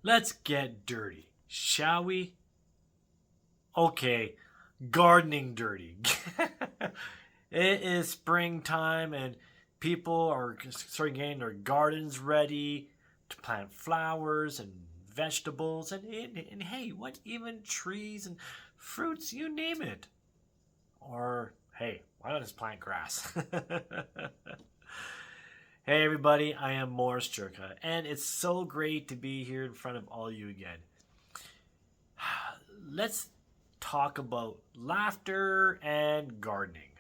Let's get dirty, shall we? Okay, gardening dirty. It is springtime and people are starting getting their gardens ready to plant flowers and vegetables and hey, what even trees and fruits, you name it. Or hey, why not just plant grass? Hey everybody, I am Morris Jerka, and it's so great to be here in front of all you again. Let's talk about laughter and gardening.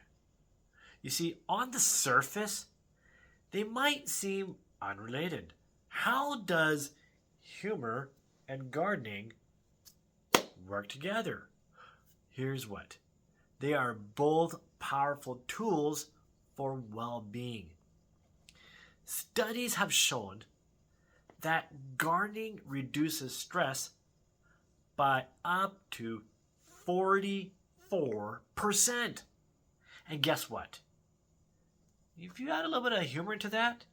You see, on the surface, they might seem unrelated. How does humor and gardening work together? Here's what they are both powerful tools for well being. Studies have shown that gardening reduces stress by up to 44%. And guess what? If you add a little bit of humor into that,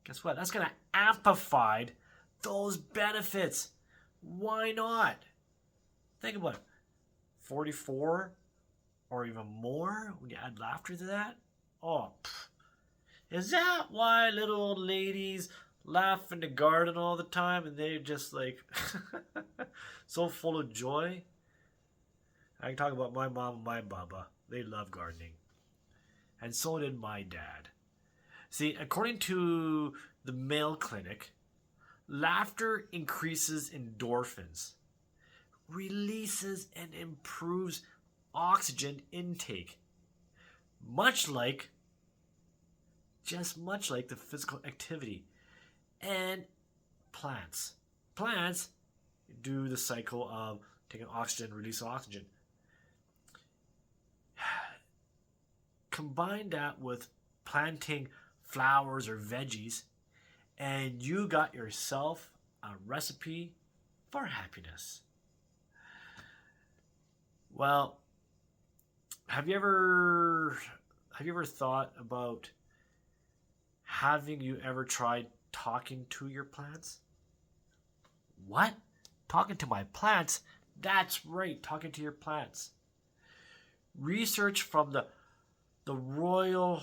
guess what? That's going to amplify those benefits. Why not? Think about it. 44 or even more when you add laughter to that? Oh, is that why little old ladies laugh in the garden all the time and they're just like so full of joy? I can talk about my mom and my baba. They love gardening. And so did my dad. See, according to the Mayo Clinic, laughter increases endorphins, releases and improves oxygen intake, much like the physical activity. And plants. Plants do the cycle of taking oxygen, releasing oxygen. Combine that with planting flowers or veggies, and you got yourself a recipe for happiness. Well, have you ever thought about having you ever tried talking to your plants? What? Talking to my plants? That's right, talking to your plants. Research from the Royal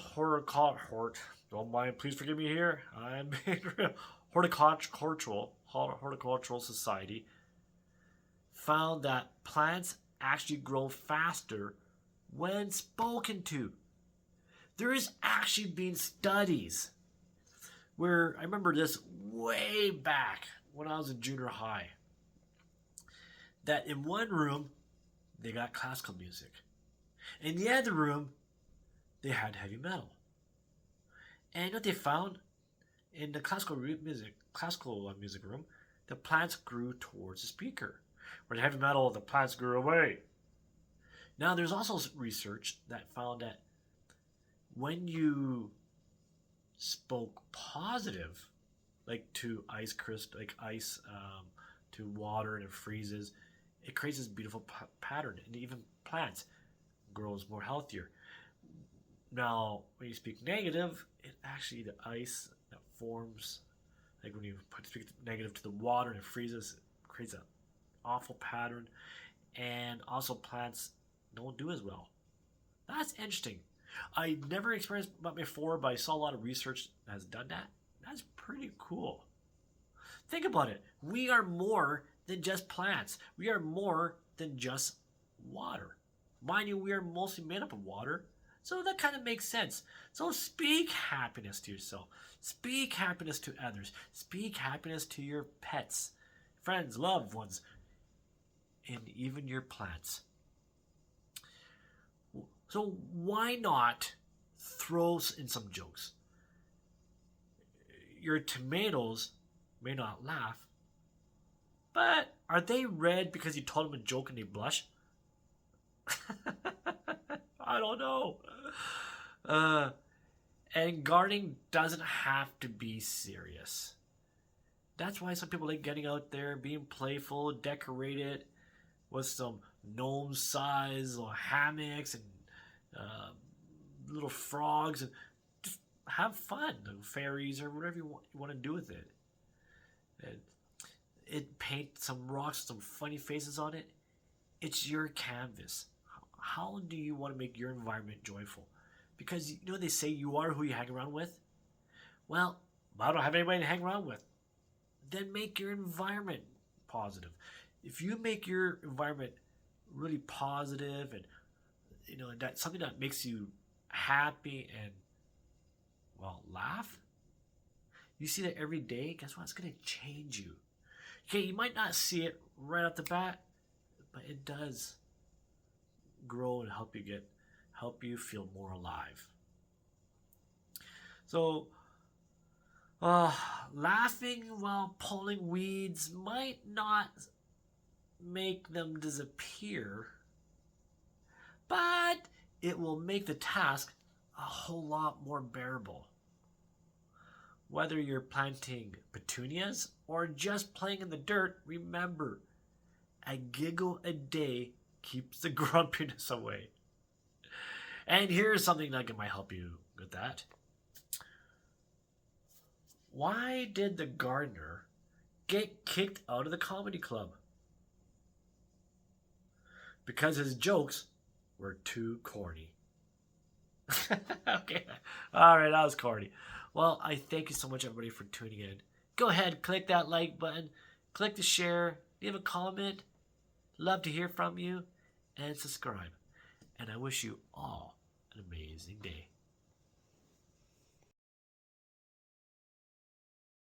don't mind, please forgive me here. I'm Horticultural Society found that plants actually grow faster when spoken to. There has actually been studies where I remember this way back when I was in junior high, that in one room they got classical music. In the other room they had heavy metal. And what they found in the classical music room, the plants grew towards the speaker. Where the heavy metal, the plants grew away. Now there's also research that found that when you spoke positive, like to ice to water and it freezes, it creates this beautiful pattern, and even plants grows more healthier. Now, when you speak negative, it actually the ice that forms, like when you speak negative to the water and it freezes, it creates an awful pattern, and also plants don't do as well. That's interesting. I never experienced that before, but I saw a lot of research that has done that. That's pretty cool. Think about it. We are more than just plants. We are more than just water. Mind you, we are mostly made up of water. So that kind of makes sense. So speak happiness to yourself. Speak happiness to others. Speak happiness to your pets, friends, loved ones, and even your plants. So why not throw in some jokes? Your tomatoes may not laugh, but are they red because you told them a joke and they blush? I don't know. And gardening doesn't have to be serious. That's why some people like getting out there, being playful, decorate it with some gnome size or hammocks and little frogs, and just have fun, fairies or whatever you want to do with it. And it paint some rocks, some funny faces on it. It's your canvas. How do you want to make your environment joyful? Because you know they say you are who you hang around with. Well, I don't have anybody to hang around with. Then make your environment positive. If you make your environment really positive and that something that makes you happy and laugh, you see that every day, guess what? It's gonna change you. Okay, you might not see it right off the bat, but it does grow and help you feel more alive. So laughing while pulling weeds might not make them disappear, but it will make the task a whole lot more bearable. Whether you're planting petunias or just playing in the dirt, remember, a giggle a day keeps the grumpiness away. And here's something that might help you with that. Why did the gardener get kicked out of the comedy club? Because his jokes were too corny. Okay. All right, that was corny. Well, I thank you so much, everybody, for tuning in. Go ahead, click that like button, click the share, leave a comment. Love to hear from you, and subscribe. And I wish you all an amazing day.